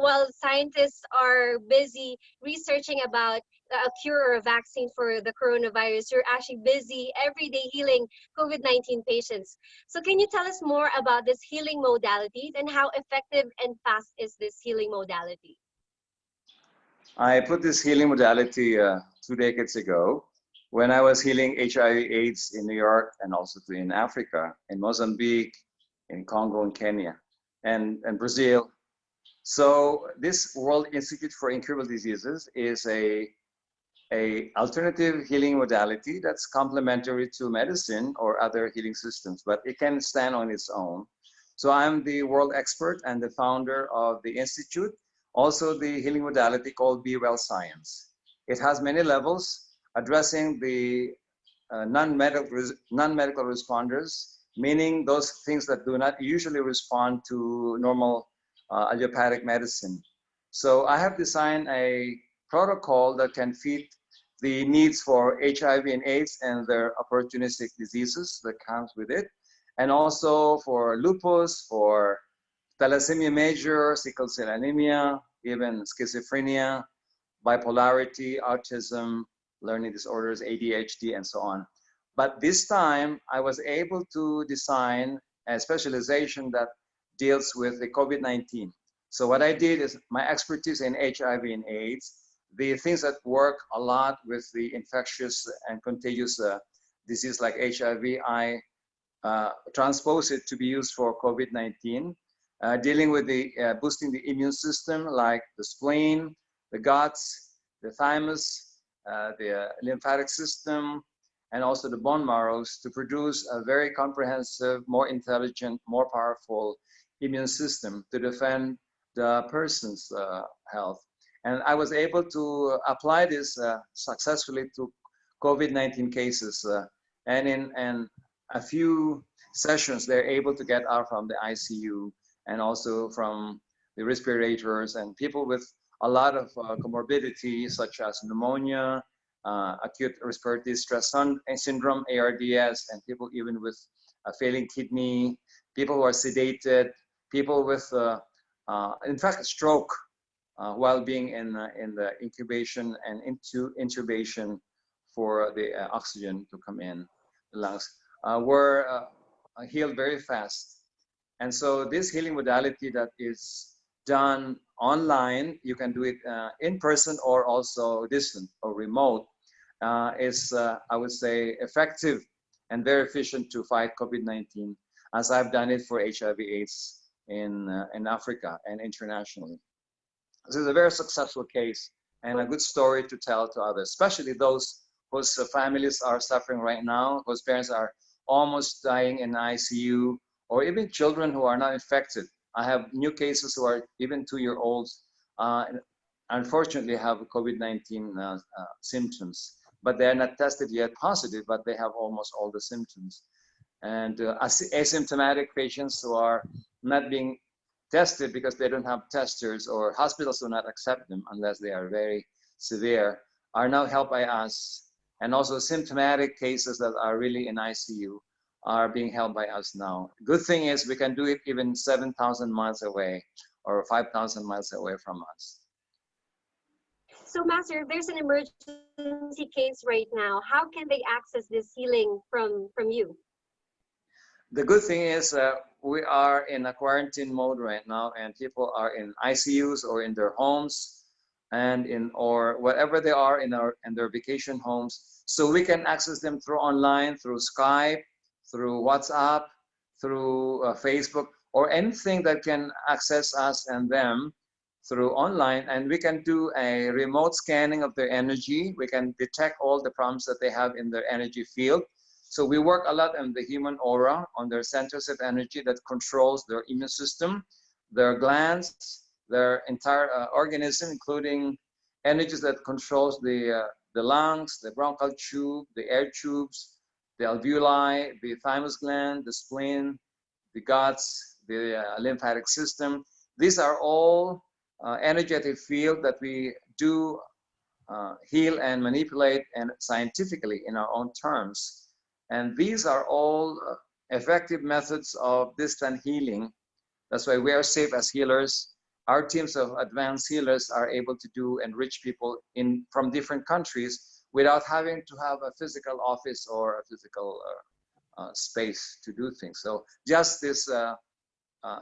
while scientists are busy researching about a cure or a vaccine for the coronavirus, you're actually busy every day healing COVID-19 patients. So can you tell us more about this healing modality and how effective and fast is this healing modality? I put this healing modality 2 decades ago when I was healing HIV/AIDS in New York and also in Africa, in Mozambique, in Congo and Kenya, and Brazil. So this World Institute for Incurable Diseases is a alternative healing modality that's complementary to medicine or other healing systems, but it can stand on its own. So I'm the world expert and the founder of the Institute, also the healing modality called Be Well Science. It has many levels addressing the non-medical responders, meaning those things that do not usually respond to normal allopathic medicine. So I have designed a protocol that can fit the needs for HIV and AIDS and their opportunistic diseases that comes with it, and also for lupus, for thalassemia major, sickle cell anemia, even schizophrenia, bipolarity, autism, learning disorders, ADHD, and so on. But this time, I was able to design a specialization that deals with the COVID-19. So what I did is my expertise in HIV and AIDS, the things that work a lot with the infectious and contagious disease like HIV, I transpose it to be used for COVID-19, dealing with the boosting the immune system like the spleen, the guts, the thymus, the lymphatic system, and also the bone marrows to produce a very comprehensive, more intelligent, more powerful immune system to defend the person's health. And I was able to apply this successfully to COVID-19 cases. And in a few sessions, they're able to get out from the ICU and also from the respirators, and people with a lot of comorbidities such as pneumonia, acute respiratory distress syndrome, ARDS, and people even with a failing kidney, people who are sedated, people with, in fact, stroke while being in the incubation and intubation for the oxygen to come in the lungs, were healed very fast. And so this healing modality that is done online, you can do it in person or also distant or remote, is, I would say, effective and very efficient to fight COVID-19, as I've done it for HIV/AIDS in Africa and internationally. This is a very successful case and a good story to tell to others, especially those whose families are suffering right now, whose parents are almost dying in ICU, or even children who are not infected. I have new cases who are even 2-year-olds, unfortunately have COVID-19 symptoms, but they're not tested yet positive, but they have almost all the symptoms. And asymptomatic patients who are not being tested because they don't have testers or hospitals do not accept them unless they are very severe, are now helped by us. And also symptomatic cases that are really in ICU are being held by us now. Good thing is we can do it even 7,000 miles away or 5,000 miles away from us. So Master, if there's an emergency case right now, how can they access this healing from you? The good thing is we are in a quarantine mode right now, and people are in ICUs or in their homes and or whatever they are in their vacation homes. So we can access them through online, through Skype, through WhatsApp, through Facebook, or anything that can access us and them through online. And we can do a remote scanning of their energy. We can detect all the problems that they have in their energy field. So we work a lot on the human aura, on their centers of energy that controls their immune system, their glands, their entire organism, including energies that controls the lungs, the bronchial tube, the air tubes, the alveoli, the thymus gland, the spleen, the guts, the lymphatic system. These are all energetic field that we do heal and manipulate and scientifically in our own terms. And these are all effective methods of distant healing. That's why we are safe as healers. our teams of advanced healers are able to do and reach people from different countries without having to have a physical office or a physical space to do things. So just this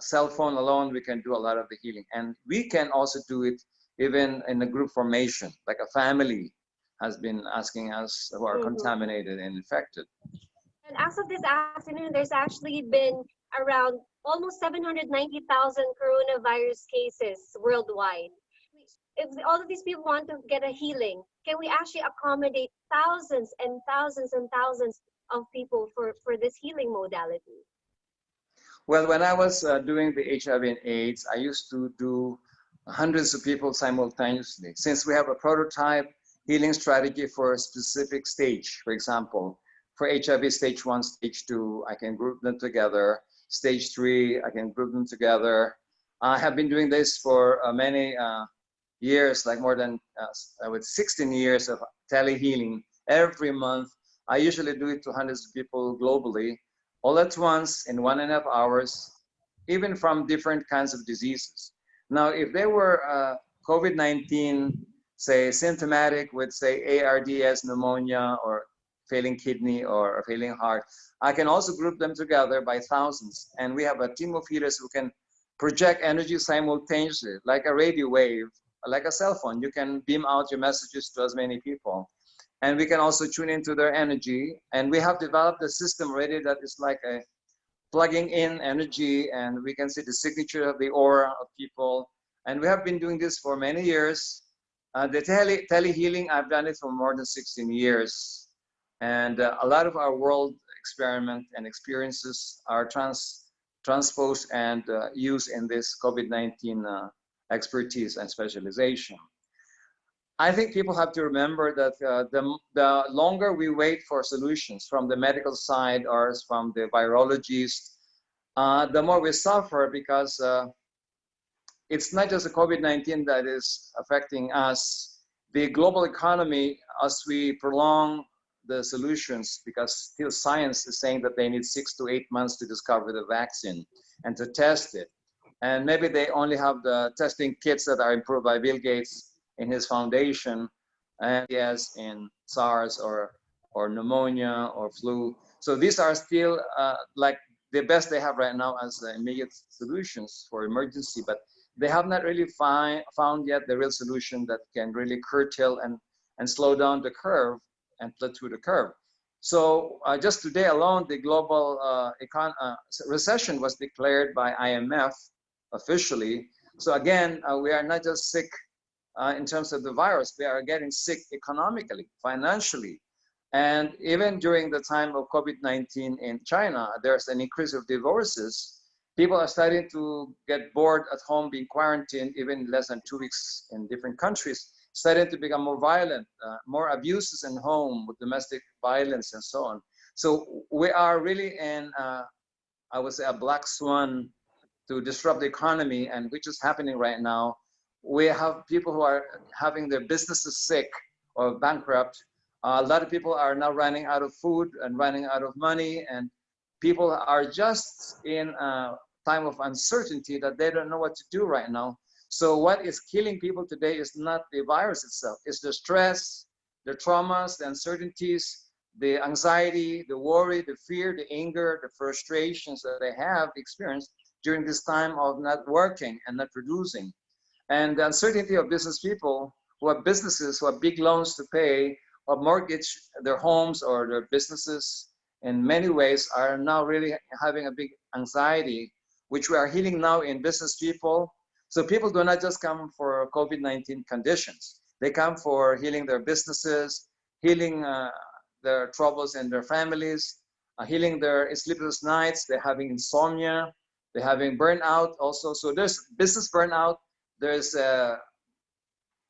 cell phone alone, we can do a lot of the healing. And we can also do it even in a group formation, like a family has been asking us who are contaminated and infected. And as of this afternoon, there's actually been around almost 790,000 coronavirus cases worldwide. If all of these people want to get a healing, can we actually accommodate thousands and thousands and thousands of people for this healing modality? Well, when I was doing the HIV and AIDS, I used to do hundreds of people simultaneously. Since we have a prototype healing strategy for a specific stage, for example, for HIV stage 1, stage 2, I can group them together. Stage 3, I can group them together. I have been doing this for many years, like more than 16 years of telehealing every month. I usually do it to hundreds of people globally, all at once in 1.5 hours, even from different kinds of diseases. Now, if they were COVID-19, say symptomatic with say ARDS, pneumonia, or failing kidney or a failing heart, I can also group them together by thousands. And we have a team of healers who can project energy simultaneously, like a radio wave, like a cell phone. You can beam out your messages to as many people. And we can also tune into their energy. And we have developed a system already that is like a plugging in energy, and we can see the signature of the aura of people. And we have been doing this for many years. The telehealing, I've done it for more than 16 years. And a lot of our world experiment and experiences are transposed and used in this COVID-19 expertise and specialization. I think people have to remember that the longer we wait for solutions from the medical side or from the virologists, the more we suffer, because it's not just the COVID-19 that is affecting us. The global economy, as we prolong the solutions, because still science is saying that they need 6 to 8 months to discover the vaccine and to test it. And maybe they only have the testing kits that are improved by Bill Gates in his foundation, and yes, in SARS or pneumonia or flu. So these are still like the best they have right now as immediate solutions for emergency, but they have not really found yet the real solution that can really curtail and slow down the curve and plateau the curve. So just today alone, the global recession was declared by IMF officially. So again, we are not just sick in terms of the virus, we are getting sick economically, financially. And even during the time of COVID-19 in China, there's an increase of divorces. People are starting to get bored at home, being quarantined even less than 2 weeks in different countries, starting to become more violent, more abuses in home with domestic violence and so on. So we are really in, I would say, a black swan to disrupt the economy, and which is happening right now. We have people who are having their businesses sick or bankrupt. A lot of people are now running out of food and running out of money, and people are just in a time of uncertainty that they don't know what to do right now. So what is killing people today is not the virus itself, it's the stress, the traumas, the uncertainties, the anxiety, the worry, the fear, the anger, the frustrations that they have experienced during this time of not working and not producing. And the uncertainty of business people who have businesses, who have big loans to pay, or mortgage their homes or their businesses in many ways, are now really having a big anxiety, which we are healing now in business people. So people do not just come for COVID-19 conditions. They come for healing their businesses, healing their troubles in their families, healing their sleepless nights. They're having insomnia, they're having burnout also. So there's business burnout, there's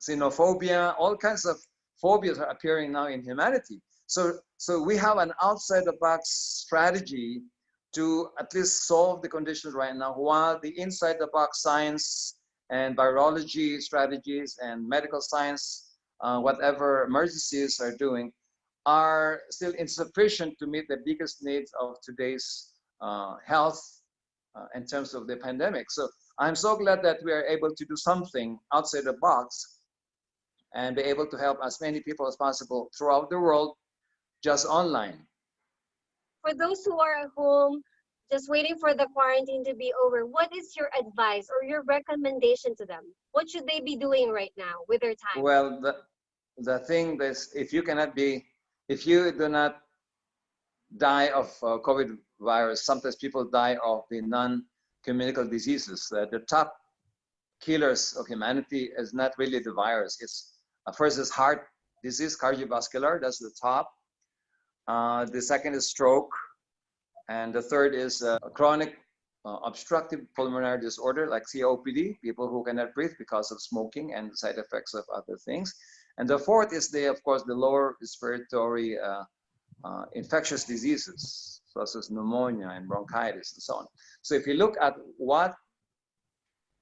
xenophobia, all kinds of phobias are appearing now in humanity. So we have an outside the box strategy to at least solve the conditions right now, while the inside the box science and virology strategies and medical science, whatever emergencies are doing, are still insufficient to meet the biggest needs of today's health in terms of the pandemic. So I'm so glad that we are able to do something outside the box and be able to help as many people as possible throughout the world just online. For those who are at home, just waiting for the quarantine to be over, what is your advice or your recommendation to them? What should they be doing right now with their time? Well, the thing is, if you do not die of COVID virus, sometimes people die of the non-communicable diseases. The top killers of humanity is not really the virus. It's first is heart disease, cardiovascular. That's the top. The second is stroke, and the third is chronic obstructive pulmonary disorder like COPD, people who cannot breathe because of smoking and side effects of other things. And the fourth is of course, the lower respiratory infectious diseases, such as pneumonia and bronchitis and so on. So if you look at what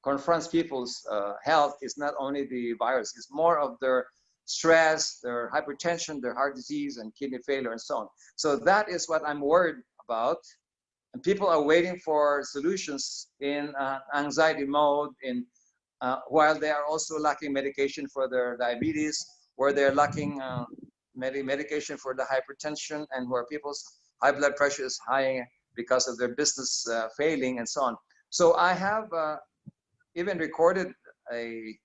confronts people's health, is not only the virus, it's more of their stress, their hypertension, their heart disease, and kidney failure, and so on. So that is what I'm worried about. And people are waiting for solutions in anxiety mode, while they are also lacking medication for their diabetes, where they're lacking medication for the hypertension, and where people's high blood pressure is high because of their business failing, and so on. So I have even recorded a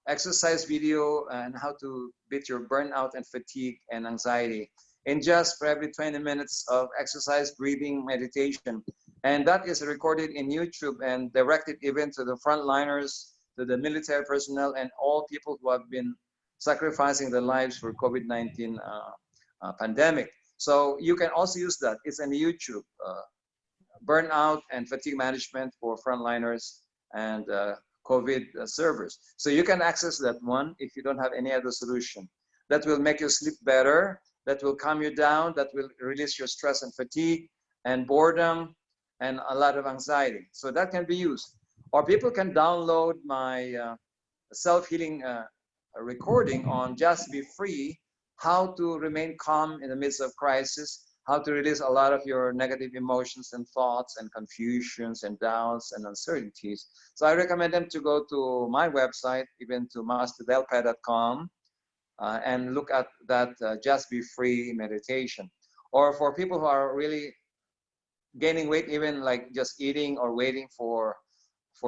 exercise video and how to beat your burnout and fatigue and anxiety in just for every 20 minutes of exercise, breathing, meditation. And that is recorded in YouTube and directed even to the frontliners, to the military personnel, and all people who have been sacrificing their lives for COVID-19 pandemic. So you can also use that. It's on YouTube, burnout and fatigue management for frontliners and COVID servers. So you can access that one if you don't have any other solution. That will make you sleep better, that will calm you down, that will release your stress and fatigue and boredom and a lot of anxiety. So that can be used. Or people can download my self-healing recording on Just Be Free, how to remain calm in the midst of crisis, how to release a lot of your negative emotions and thoughts and confusions and doubts and uncertainties. So I recommend them to go to my website, even to masterdelpa.com, and look at that Just Be Free meditation. Or for people who are really gaining weight, even like just eating or waiting for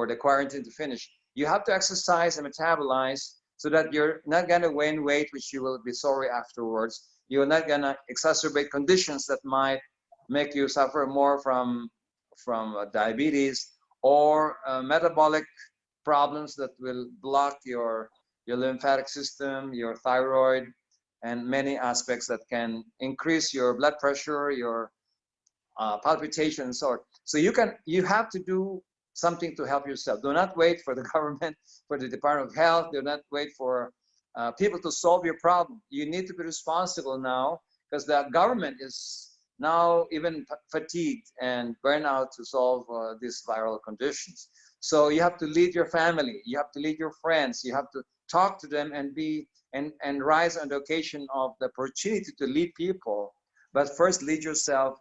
the quarantine to finish, you have to exercise and metabolize so that you're not gonna gain weight, which you will be sorry afterwards. You're not gonna exacerbate conditions that might make you suffer more from diabetes or metabolic problems that will block your lymphatic system, your thyroid, and many aspects that can increase your blood pressure, your palpitation, and so on. So you have to do something to help yourself. Do not wait for the government, for the Department of Health. Do not wait for people to solve your problem. You need to be responsible now, because the government is now even fatigued and burnout to solve these viral conditions. So you have to lead your family. You have to lead your friends. You have to talk to them and rise on the occasion of the opportunity to lead people. But first, lead yourself.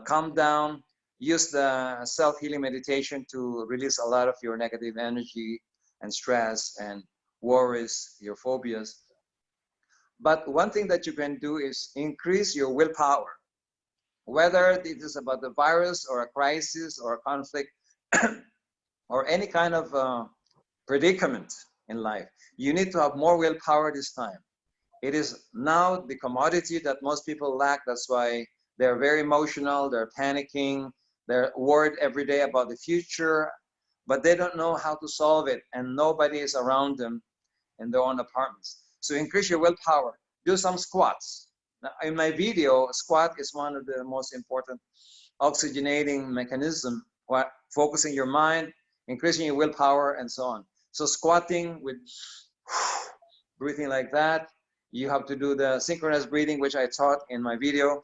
Calm down. Use the self-healing meditation to release a lot of your negative energy and stress and worries, your phobias. But one thing that you can do is increase your willpower. Whether it is about the virus or a crisis or a conflict or any kind of predicament in life, you need to have more willpower this time. It is now the commodity that most people lack. That's why they're very emotional, they're panicking, they're worried every day about the future, but they don't know how to solve it, and nobody is around them in their own apartments. So increase your willpower. Do some squats. Now, in my video, squat is one of the most important oxygenating mechanism, focusing your mind, increasing your willpower, and so on. So squatting with breathing like that. You have to do the synchronous breathing, which I taught in my video.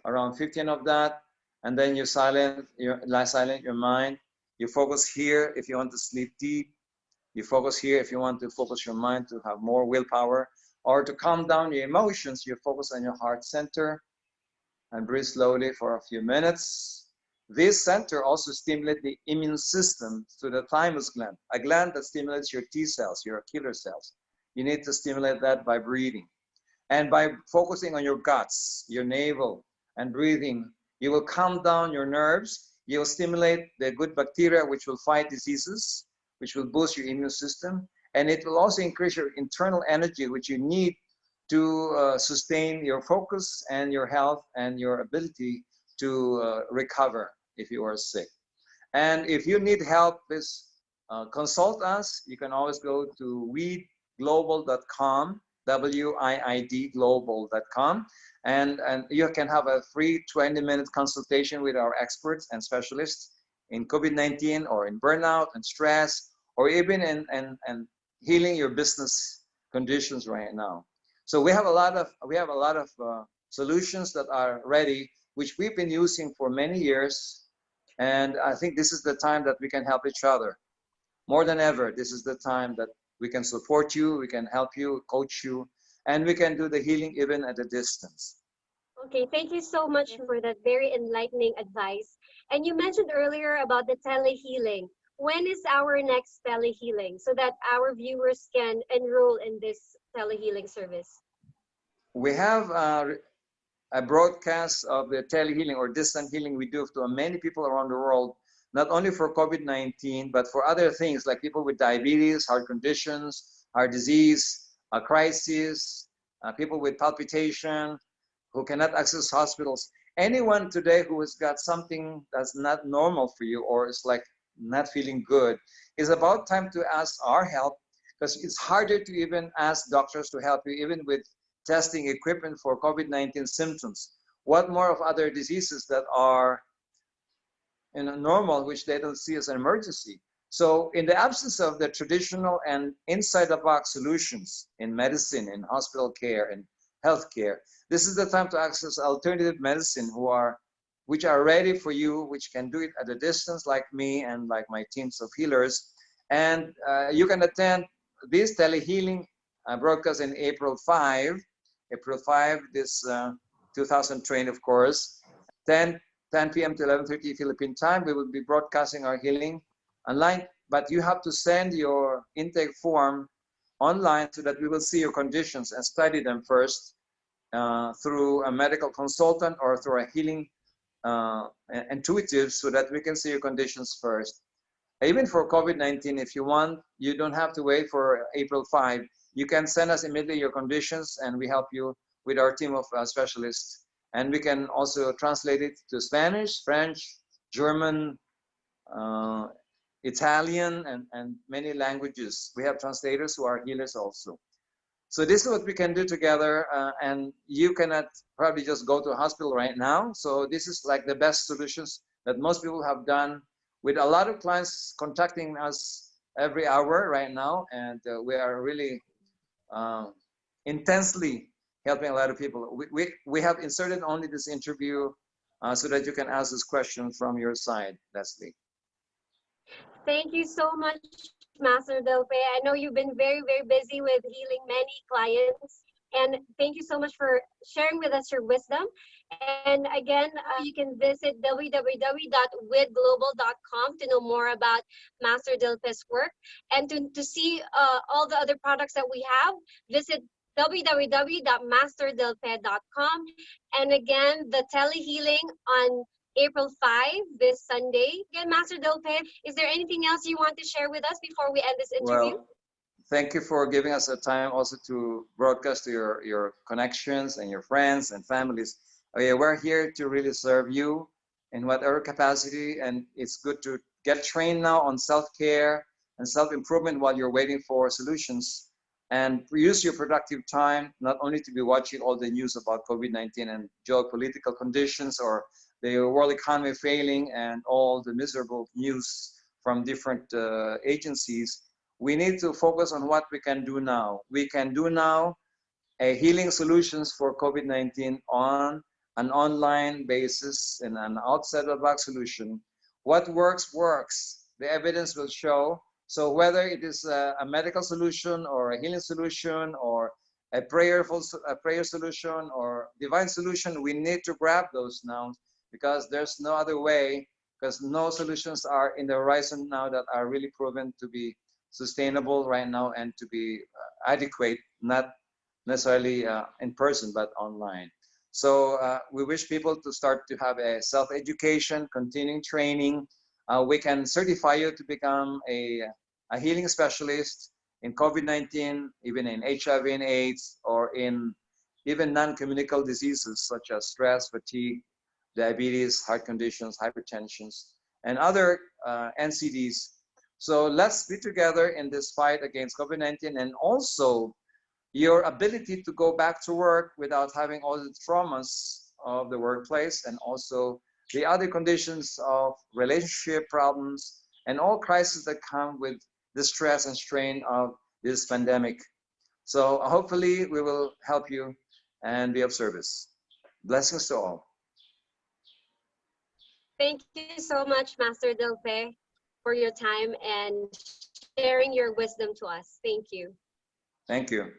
Around 15 of that, and then you silent your mind. You focus here if you want to sleep deep. You focus here if you want to focus your mind to have more willpower, or to calm down your emotions. You focus on your heart center and breathe slowly for a few minutes. This center also stimulates the immune system to the thymus gland, a gland that stimulates your T cells, your killer cells. You need to stimulate that by breathing. And by focusing on your guts, your navel, and breathing, you will calm down your nerves. You will stimulate the good bacteria, which will fight diseases, which will boost your immune system. And it will also increase your internal energy, which you need to sustain your focus and your health and your ability to recover if you are sick. And if you need help, please consult us. You can always go to WIIDglobal.com, WIID global.com, and you can have a free 20-minute consultation with our experts and specialists in COVID-19 or in burnout and stress, or even in healing your business conditions right now. So we have a lot of solutions that are ready, which we've been using for many years. And I think this is the time that we can help each other. More than ever, this is the time that we can support you, we can help you, coach you, and we can do the healing even at a distance. Okay, thank you so much for that very enlightening advice. And you mentioned earlier about the telehealing. When is our next telehealing so that our viewers can enroll in this telehealing service? We have a broadcast of the telehealing or distant healing we do to many people around the world, not only for COVID-19, but for other things like people with diabetes, heart conditions, heart disease, a crisis, people with palpitation, who cannot access hospitals. Anyone today who has got something that's not normal for you or is like not feeling good, it's about time to ask our help, because it's harder to even ask doctors to help you, even with testing equipment for COVID-19 symptoms. What more of other diseases that are normal, which they don't see as an emergency. So in the absence of the traditional and inside-the-box solutions in medicine, in hospital care, and healthcare, this is the time to access alternative medicine which are ready for you, which can do it at a distance, like me and like my teams of healers. And you can attend this telehealing broadcast in April 5, this 2020, of course, 10 p.m. to 11:30 Philippine time. We will be broadcasting our healing online, but you have to send your intake form online so that we will see your conditions and study them first through a medical consultant or through a healing intuitive, so that we can see your conditions first. Even for COVID-19, if you want, you don't have to wait for April 5. You can send us immediately your conditions, and we help you with our team of specialists. And we can also translate it to Spanish, French, German, Italian, and many languages. We have translators who are healers also. So this is what we can do together, and you cannot probably just go to a hospital right now. So this is like the best solutions that most people have done, with a lot of clients contacting us every hour right now, and we are really intensely helping a lot of people. We have inserted only this interview so that you can ask this question from your side, Lesley. Thank you so much, Master Delpe. I know you've been very, very busy with healing many clients. And thank you so much for sharing with us your wisdom. And again, you can visit www.widglobal.com to know more about Master Delpe's work. And to see all the other products that we have, visit www.masterdelpe.com. And again, the telehealing on April 5, this Sunday. Again, Master Delpe, is there anything else you want to share with us before we end this interview? Well, thank you for giving us a time also to broadcast to your connections and your friends and families. We're here to really serve you in whatever capacity, and it's good to get trained now on self-care and self-improvement while you're waiting for solutions, and use your productive time not only to be watching all the news about COVID-19 and geopolitical conditions or the world economy failing and all the miserable news from different agencies. We need to focus on what we can do now. We can do now a healing solutions for COVID-19 on an online basis and an outside-the-box solution. What works, works. The evidence will show. So whether it is a medical solution or a healing solution or a prayer solution or divine solution, we need to grab those now, because there's no other way because no solutions are in the horizon now that are really proven to be sustainable right now and to be adequate, not necessarily in person, but online. So we wish people to start to have a self-education, continuing training. We can certify you to become a healing specialist in COVID-19, even in HIV and AIDS, or in even non-communicable diseases such as stress, fatigue, diabetes, heart conditions, hypertensions, and other NCDs. So let's be together in this fight against COVID-19, and also your ability to go back to work without having all the traumas of the workplace, and also the other conditions of relationship problems and all crises that come with the stress and strain of this pandemic. So hopefully we will help you and be of service. Blessings to all. Thank you so much, Master Delpe, for your time and sharing your wisdom to us. Thank you. Thank you.